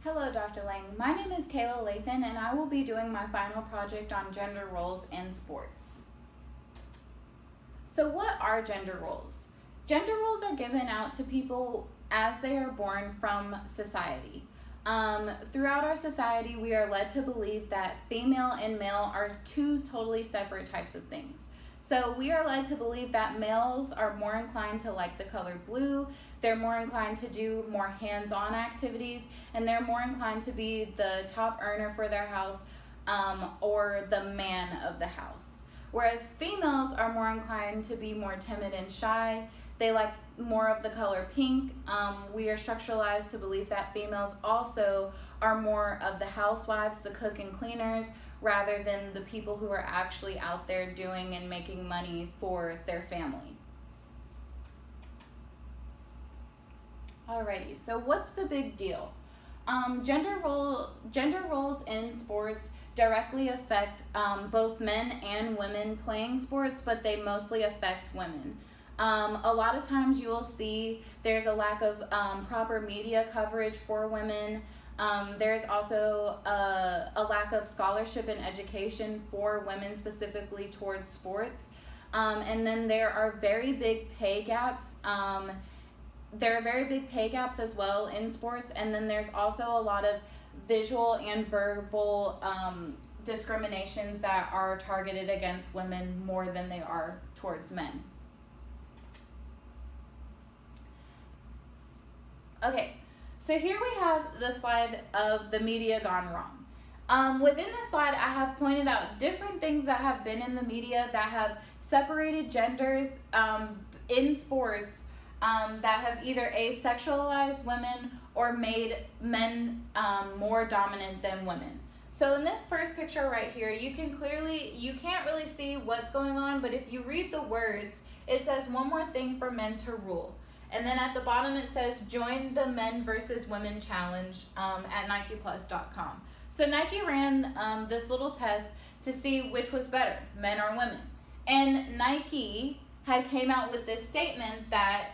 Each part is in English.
Hello, Dr. Lang. My name is Kela Lathan, and I will be doing my final project on gender roles in sports. So what are gender roles? Gender roles are given out to people as they are born from society. Throughout our society, we are led to believe that female and male are two totally separate types of things. So we are led to believe that males are more inclined to like the color blue, they're more inclined to do more hands-on activities, and they're more inclined to be the top earner for their house or the man of the house. Whereas females are more inclined to be more timid and shy. They like more of the color pink. We are structuralized to believe that females also are more of the housewives, the cook and cleaners, rather than the people who are actually out there doing and making money for their family. Alrighty, so what's the big deal? Gender roles in sports directly affect both men and women playing sports, but they mostly affect women. A lot of times you will see there's a lack of proper media coverage for women. There's also a lack of scholarship and education for women specifically towards sports. And then there are very big pay gaps. There are very big pay gaps as well in sports. And then there's also a lot of visual and verbal discriminations that are targeted against women more than they are towards men. Okay, so here we have the slide of the media gone wrong. Within this slide, I have pointed out different things that have been in the media that have separated genders in sports that have either asexualized women or made men more dominant than women. So in this first picture right here, you can't really see what's going on, but if you read the words, it says one more thing for men to rule. And then at the bottom it says, join the Men versus Women Challenge at NikePlus.com. So Nike ran this little test to see which was better, men or women. And Nike had came out with this statement that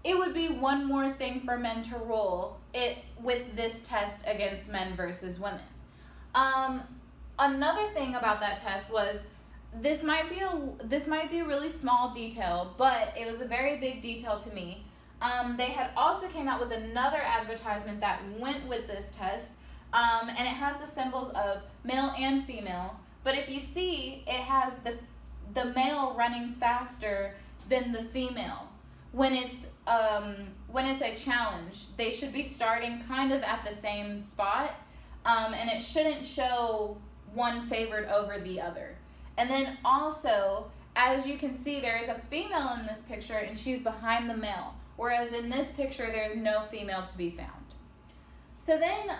it would be one more thing for men to rule it with this test against men versus women. Another thing about that test was this might be a really small detail, but it was a very big detail to me. They had also came out with another advertisement that went with this test, and it has the symbols of male and female. But if you see, it has the male running faster than the female. When it's a challenge, they should be starting kind of at the same spot, and it shouldn't show one favored over the other. And then also, as you can see, there is a female in this picture and she's behind the male, whereas in this picture there is no female to be found. So then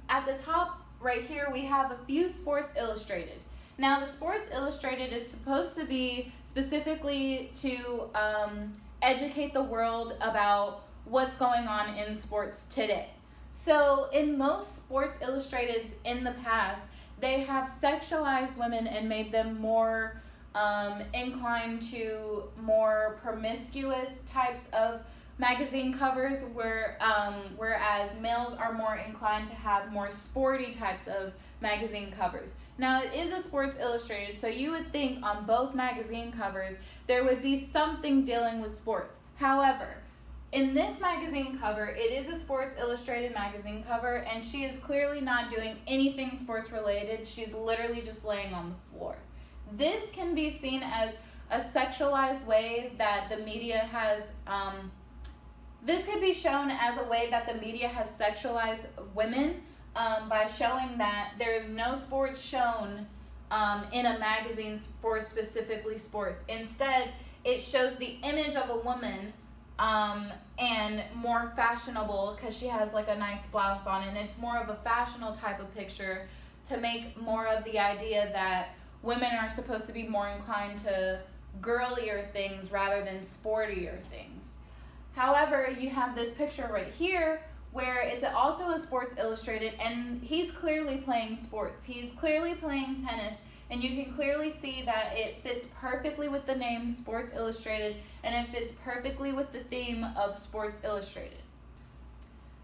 at the top right here we have a few Sports Illustrated. Now the Sports Illustrated is supposed to be specifically to educate the world about what's going on in sports today. So in most Sports Illustrated in the past, they have sexualized women and made them more inclined to more promiscuous types of magazine covers, whereas males are more inclined to have more sporty types of magazine covers. Now it is a Sports Illustrated, so you would think on both magazine covers there would be something dealing with sports. However, in this magazine cover, it is a Sports Illustrated magazine cover, and she is clearly not doing anything sports related. She's literally just laying on the floor. This can be seen as a sexualized way that the media has, this could be shown as a way that the media has sexualized women by showing that there is no sports shown in a magazine for specifically sports. Instead, it shows the image of a woman and more fashionable because she has like a nice blouse on, and it's more of a fashionable type of picture to make more of the idea that women are supposed to be more inclined to girlier things rather than sportier things. However, you have this picture right here where it's also a Sports Illustrated, and he's clearly playing sports. He's clearly playing tennis, and you can clearly see that it fits perfectly with the name Sports Illustrated, and it fits perfectly with the theme of Sports Illustrated.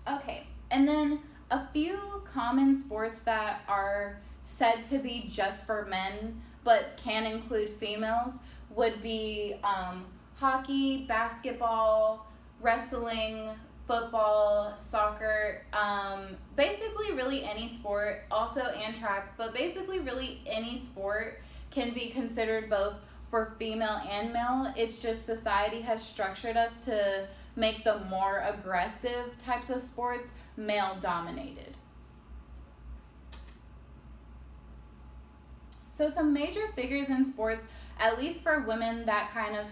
Okay, and then a few common sports that are said to be just for men but can include females would be hockey, basketball, wrestling, football, soccer, basically really any sport, also and track, but basically really any sport can be considered both for female and male. It's just society has structured us to make the more aggressive types of sports male dominated. So some major figures in sports, at least for women, that kind of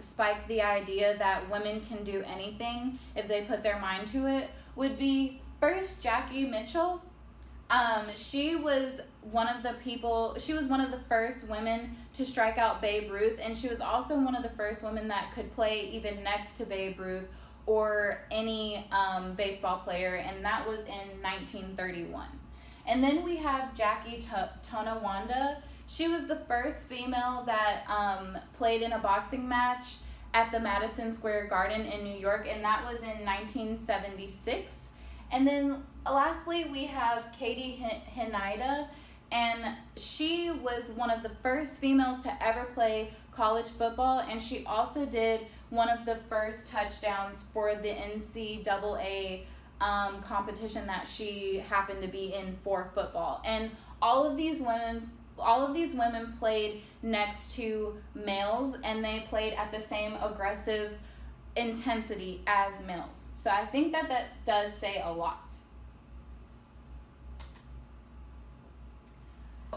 spike the idea that women can do anything if they put their mind to it, would be first Jackie Mitchell. She was one of the first women to strike out Babe Ruth, and she was also one of the first women that could play even next to Babe Ruth or any baseball player, and that was in 1931. And then we have Jackie Tonawanda. She was the first female that played in a boxing match at the Madison Square Garden in New York, and that was in 1976. And then lastly, we have Katie Hinida, and she was one of the first females to ever play college football, and she also did one of the first touchdowns for the NCAA competition that she happened to be in for football. And all of these women played next to males, and they played at the same aggressive intensity as males. So I think that does say a lot.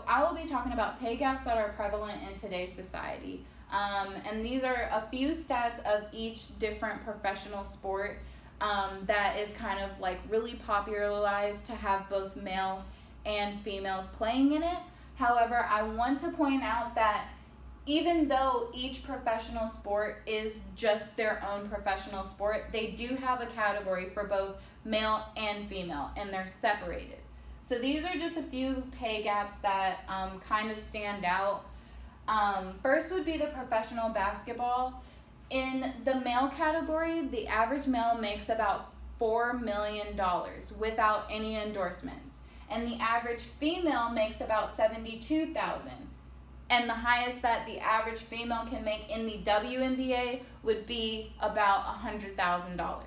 I will be talking about pay gaps that are prevalent in today's society. And these are a few stats of each different professional sport that is kind of like really popularized to have both male and females playing in it. However, I want to point out that even though each professional sport is just their own professional sport, they do have a category for both male and female, and they're separated. So these are just a few pay gaps that kind of stand out. First would be the professional basketball. In the male category, the average male makes about $4 million without any endorsements. And the average female makes about $72,000. And the highest that the average female can make in the WNBA would be about $100,000.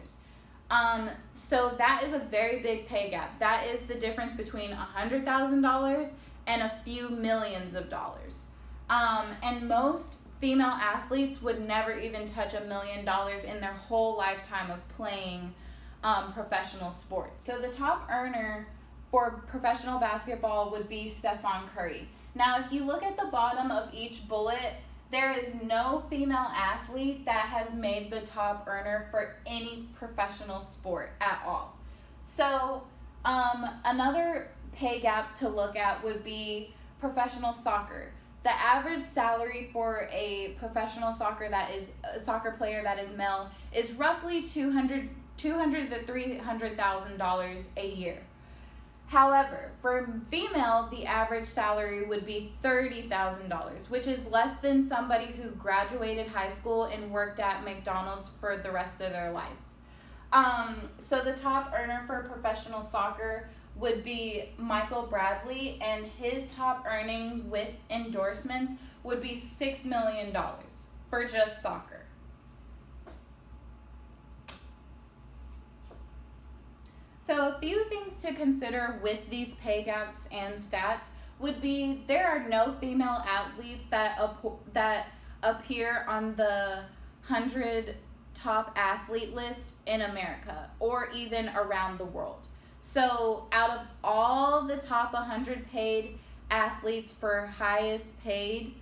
So that is a very big pay gap. That is the difference between $100,000 and a few millions of dollars. And most female athletes would never even touch $1 million in their whole lifetime of playing professional sports. So the top earner for professional basketball would be Stephen Curry. Now, if you look at the bottom of each bullet, there is no female athlete that has made the top earner for any professional sport at all. So another pay gap to look at would be professional soccer. The average salary for a professional soccer player that is male is roughly $200,000 to $300,000 a year. However, for female, the average salary would be $30,000, which is less than somebody who graduated high school and worked at McDonald's for the rest of their life. So the top earner for professional soccer would be Michael Bradley, and his top earning with endorsements would be $6 million for just soccer. So a few things to consider with these pay gaps and stats would be there are no female athletes that appear on the 100 top athlete list in America or even around the world. So out of all the top 100 paid athletes for highest paid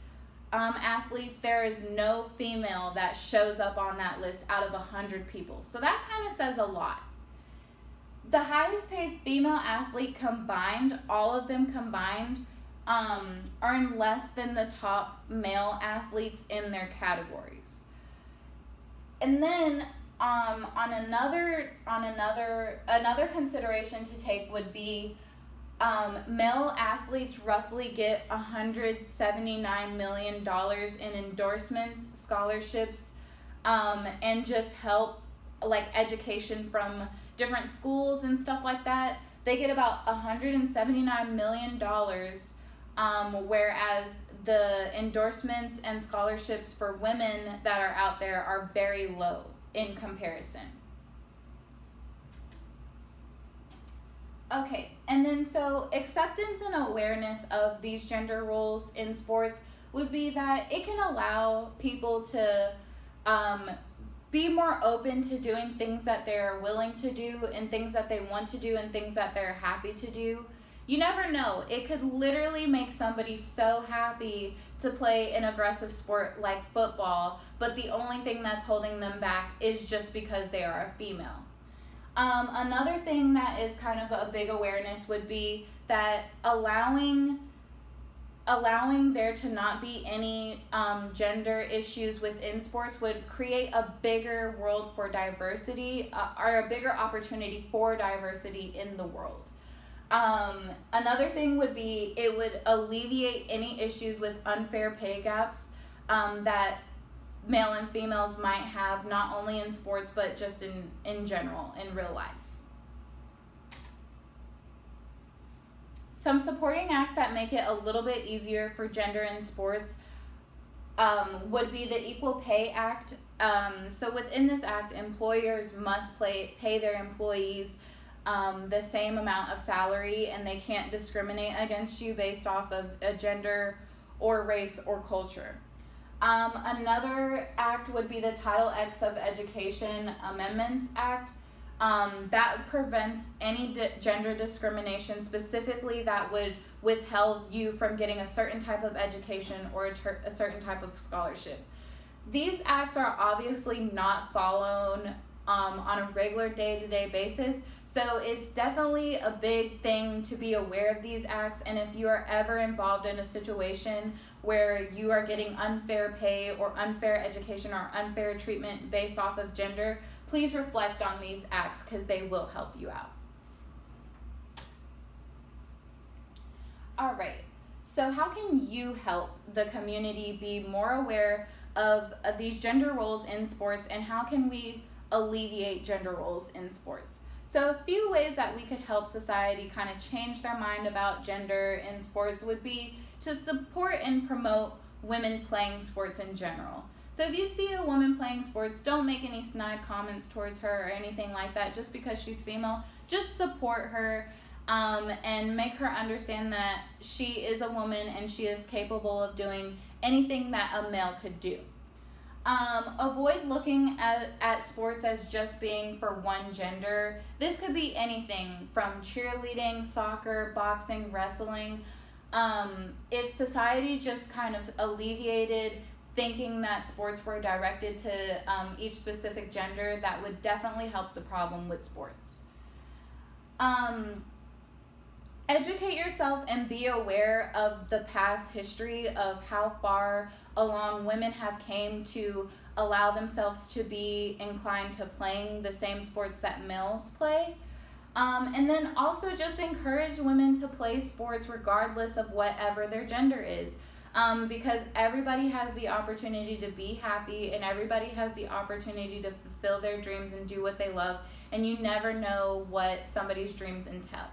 athletes, there is no female that shows up on that list out of 100 people. So that kind of says a lot. The highest paid female athlete combined, all of them combined, earn less than the top male athletes in their categories. And then another consideration to take would be male athletes roughly get $179 million in endorsements, scholarships, and just help like education from different schools and stuff like that, they get about $179 million, whereas the endorsements and scholarships for women that are out there are very low in comparison. Okay, and then so acceptance and awareness of these gender roles in sports would be that it can allow people to be more open to doing things that they're willing to do and things that they want to do and things that they're happy to do. You never know. It could literally make somebody so happy to play an aggressive sport like football, but the only thing that's holding them back is just because they are a female. Another thing that is kind of a big awareness would be that allowing there to not be any gender issues within sports would create a bigger world for diversity, or a bigger opportunity for diversity in the world. Another thing would be it would alleviate any issues with unfair pay gaps that male and females might have, not only in sports but just in general, in real life. Some supporting acts that make it a little bit easier for gender in sports would be the Equal Pay Act. So within this act, employers must pay their employees the same amount of salary, and they can't discriminate against you based off of a gender or race or culture. Another act would be the Title X of Education Amendments Act. That prevents any gender discrimination, specifically that would withhold you from getting a certain type of education or a certain type of scholarship. These acts are obviously not followed on a regular day-to-day basis, so it's definitely a big thing to be aware of these acts, and if you are ever involved in a situation where you are getting unfair pay or unfair education or unfair treatment based off of gender, please reflect on these acts because they will help you out. All right, so how can you help the community be more aware of these gender roles in sports, and how can we alleviate gender roles in sports? So a few ways that we could help society kind of change their mind about gender in sports would be to support and promote women playing sports in general. So if you see a woman playing sports, don't make any snide comments towards her or anything like that just because she's female. Just support her and make her understand that she is a woman and she is capable of doing anything that a male could do. Avoid looking at sports as just being for one gender. This could be anything from cheerleading, soccer, boxing, wrestling. If society just kind of alleviated thinking that sports were directed to each specific gender, that would definitely help the problem with sports. Educate yourself and be aware of the past history of how far along women have came to allow themselves to be inclined to playing the same sports that males play. And then also just encourage women to play sports regardless of whatever their gender is. Because everybody has the opportunity to be happy and everybody has the opportunity to fulfill their dreams and do what they love. And you never know what somebody's dreams entail.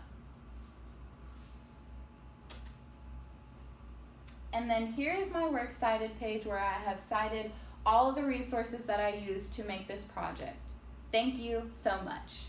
And then here is my Works Cited page where I have cited all of the resources that I used to make this project. Thank you so much.